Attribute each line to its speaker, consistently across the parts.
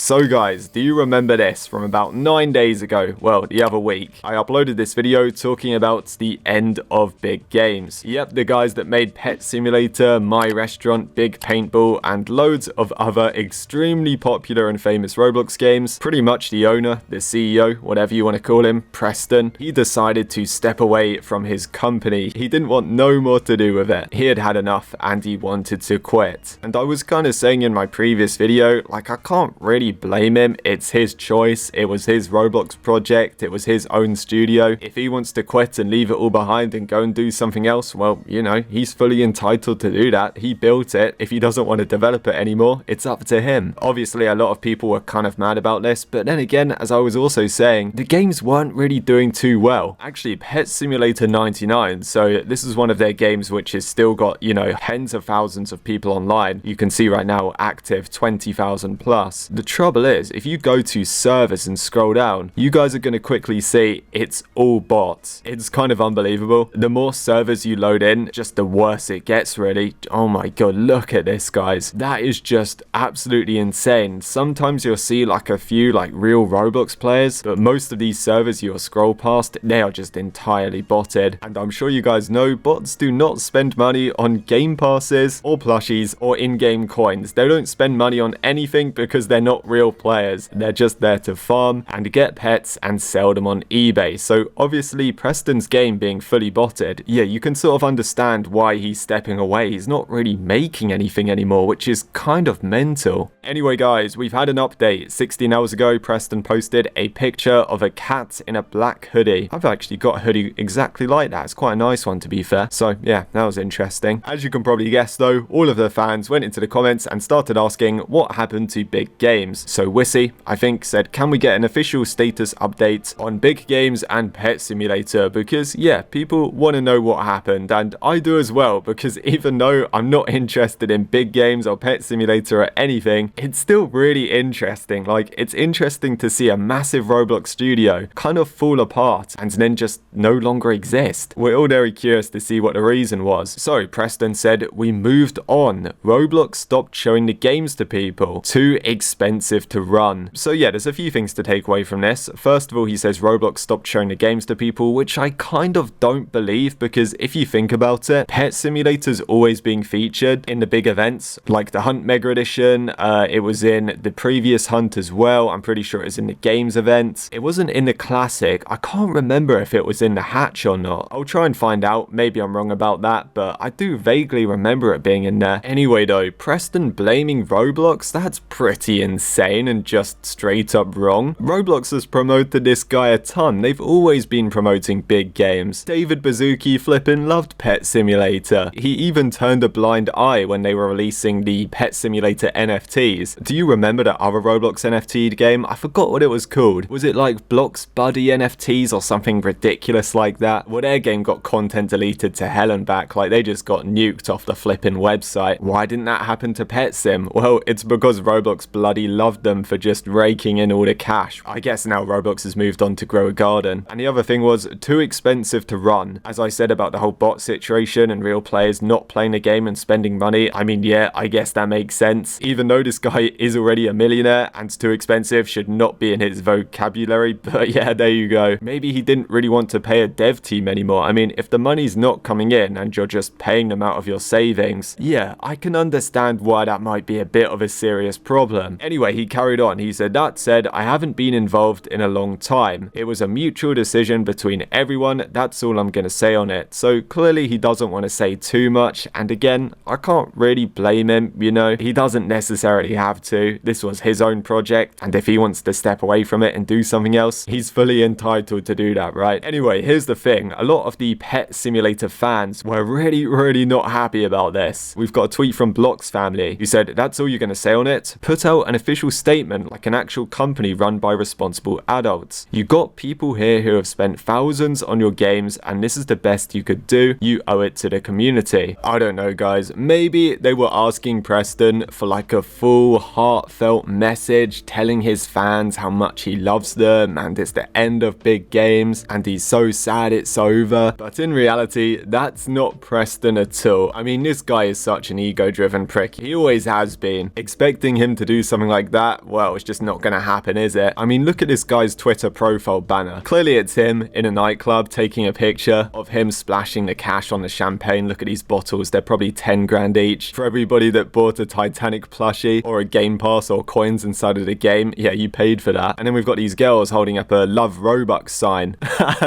Speaker 1: So guys, do you remember this from about 9 days ago? Well, the other week. I uploaded this video talking about the end of big games. Yep, the guys that made Pet Simulator, My Restaurant, Big Paintball, and loads of other extremely popular and famous Roblox games. Pretty much the owner, the CEO, whatever you want to call him, Preston, he decided to step away from his company. He didn't want no more to do with it. He had had enough and he wanted to quit. And I was kind of saying in my previous video, like, I can't really blame him. It's his choice. It was his Roblox project. It was his own studio. If he wants to quit and leave it all behind and go and do something else, well, you know, he's fully entitled to do that. He built it. If he doesn't want to develop it anymore, it's up to him. Obviously, a lot of people were kind of mad about this, but then again, as I was also saying, the games weren't really doing too well. Actually, Pet Simulator 99, so this is one of their games which has still got, you know, tens of thousands of people online. You can see right now active 20,000 plus. The trouble is, if you go to servers and scroll down, you guys are going to quickly see it's all bots. It's kind of unbelievable. The more servers you load in, just the worse it gets, really. Oh my god, look at this, guys. That is just absolutely insane. Sometimes you'll see like a few like real Roblox players, but most of these servers you'll scroll past, they are just entirely botted. And I'm sure you guys know bots do not spend money on game passes or plushies or in-game coins. They don't spend money on anything because they're not real players. They're just there to farm and get pets and sell them on eBay. So obviously Preston's game being fully botted, yeah, you can sort of understand why he's stepping away. He's not really making anything anymore, which is kind of mental. Anyway guys, we've had an update. 16 hours ago, Preston posted a picture of a cat in a black hoodie. I've actually got a hoodie exactly like that. It's quite a nice one, to be fair. So yeah, that was interesting. As you can probably guess though, all of the fans went into the comments and started asking what happened to big games. So Wissy, I think, said, can we get an official status update on big games and Pet Simulator? Because yeah, people want to know what happened, and I do as well, because even though I'm not interested in big games or Pet Simulator or anything, it's still really interesting. Like, it's interesting to see a massive Roblox studio kind of fall apart and then just no longer exist. We're all very curious to see what the reason was. So Preston said, we moved on. Roblox stopped showing the games to people. Too expensive to run. So yeah, there's a few things to take away from this. First of all, he says Roblox stopped showing the games to people, which I kind of don't believe, because if you think about it, Pet Simulator's always being featured in the big events, like the Hunt Mega Edition. It was in the previous Hunt as well. I'm pretty sure it was in the games events. It wasn't in the classic. I can't remember if it was in the hatch or not. I'll try and find out. Maybe I'm wrong about that, but I do vaguely remember it being in there. Anyway though, Preston blaming Roblox, that's pretty insane and just straight up wrong. Roblox has promoted this guy a ton. They've always been promoting big games. David Baszucki flippin' loved Pet Simulator. He even turned a blind eye when they were releasing the Pet Simulator NFTs. Do you remember that other Roblox NFT game? I forgot what it was called. Was it like Blocks Buddy NFTs or something ridiculous like that? Well, their game got content deleted to hell and back. Like, they just got nuked off the flippin' website. Why didn't that happen to Pet Sim? Well, it's because Roblox bloody loved them for just raking in all the cash. I guess now Roblox has moved on to grow a garden. And the other thing was, too expensive to run. As I said about the whole bot situation and real players not playing the game and spending money, I mean, yeah, I guess that makes sense. Even though this guy is already a millionaire and too expensive should not be in his vocabulary, but yeah, there you go. Maybe he didn't really want to pay a dev team anymore. I mean, if the money's not coming in and you're just paying them out of your savings, yeah, I can understand why that might be a bit of a serious problem. Anyway, he carried on. He said, that said, I haven't been involved in a long time. It was a mutual decision between everyone. That's all I'm going to say on it. So clearly he doesn't want to say too much. And again, I can't really blame him. You know, he doesn't necessarily have to. This was his own project. And if he wants to step away from it and do something else, he's fully entitled to do that, right? Anyway, here's the thing. A lot of the Pet Simulator fans were really not happy about this. We've got a tweet from Blox family who said, that's all you're going to say on it? Put out an official statement like an actual company run by responsible adults. You got people here who have spent thousands on your games and this is the best you could do. You owe it to the community. I don't know, guys. Maybe they were asking Preston for like a full heartfelt message telling his fans how much he loves them and it's the end of big games and he's so sad it's over. But in reality, that's not Preston at all. I mean, this guy is such an ego-driven prick. He always has been. Expecting him to do something like like that, well, it's just not gonna happen, is it? I mean, look at this guy's Twitter profile banner. Clearly it's him in a nightclub taking a picture of him splashing the cash on the champagne. Look at these bottles, they're probably 10 grand each. For everybody that bought a Titanic plushie or a game pass or coins inside of the game, yeah, you paid for that. And then we've got these girls holding up a love Robux sign.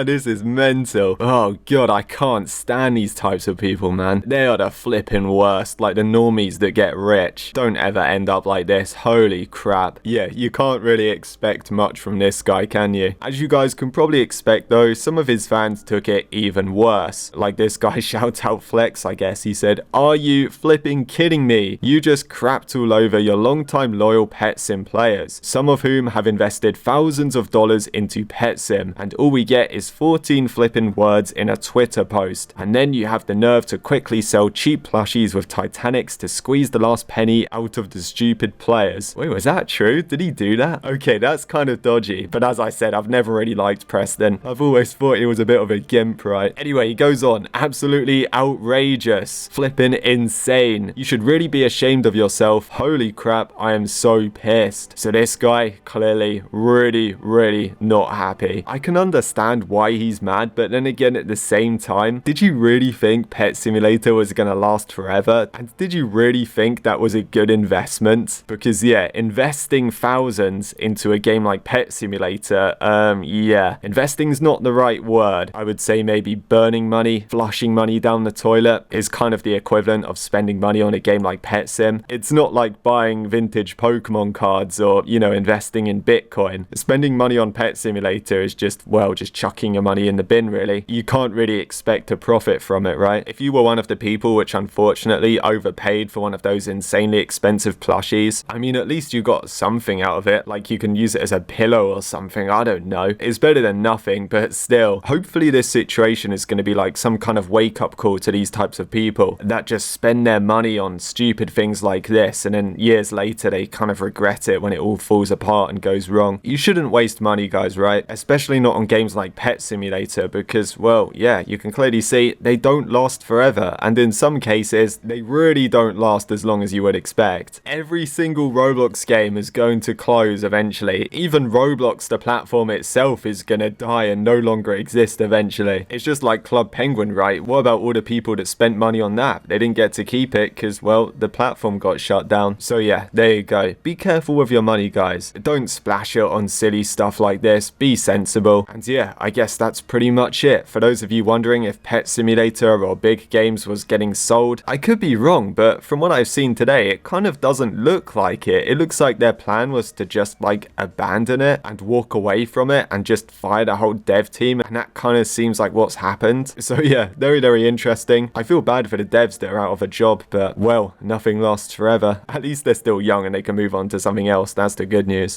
Speaker 1: This is mental. Oh god, I can't stand these types of people, man. They are the flipping worst, like the normies that get rich. Don't ever end up like this. Holy crap. Yeah, you can't really expect much from this guy, can you? As you guys can probably expect though, some of his fans took it even worse. Like this guy shout out Flex, I guess. He said, "Are you flipping kidding me? You just crapped all over your long-time loyal pet sim players, some of whom have invested thousands of dollars into pet sim, and all we get is 14 flipping words in a Twitter post. And then you have the nerve to quickly sell cheap plushies with Titanics to squeeze the last penny out of the stupid players." Wait, was that true? Did he do that? Okay, that's kind of dodgy. But as I said, I've never really liked Preston. I've always thought he was a bit of a gimp, right? Anyway, he goes on. "Absolutely outrageous. Flipping insane. You should really be ashamed of yourself. Holy crap, I am so pissed." So this guy, clearly, really not happy. I can understand why he's mad, but then again, at the same time, did you really think Pet Simulator was gonna last forever? And did you really think that was a good investment? Because yeah, investing thousands into a game like Pet Simulator, yeah, investing's not the right word. I would say maybe burning money, flushing money down the toilet is kind of the equivalent of spending money on a game like Pet Sim. It's not like buying vintage Pokemon cards or, you know, investing in Bitcoin. Spending money on Pet Simulator is just, well, just chucking your money in the bin, really. You can't really expect to profit from it, right? If you were one of the people which unfortunately overpaid for one of those insanely expensive plushies, I mean, at least you got something out of it. Like you can use it as a pillow or something, I don't know. It's better than nothing, but still, hopefully this situation is going to be like some kind of wake-up call to these types of people that just spend their money on stupid things like this, and then years later they kind of regret it when it all falls apart and goes wrong. You shouldn't waste money, guys, right? Especially not on games like Pet Simulator, because, well, yeah, you can clearly see they don't last forever, and in some cases they really don't last as long as you would expect. Every single Roblox game is going to close eventually. Even Roblox, the platform itself, is gonna die and no longer exist eventually. It's just like Club Penguin, right? What about all the people that spent money on that? They didn't get to keep it because, well, the platform got shut down. So yeah, there you go. Be careful with your money, guys. Don't splash it on silly stuff like this. Be sensible. And yeah, I guess that's pretty much it. For those of you wondering if Pet Simulator or Big Games was getting sold, I could be wrong, but from what I've seen today, it kind of doesn't look like it. It looks like their plan was to just like abandon it and walk away from it and just fire the whole dev team, and that kind of seems like what's happened. So yeah, very interesting. I feel bad for the devs that are out of a job, but well, nothing lasts forever. At least they're still young and they can move on to something else. That's the good news.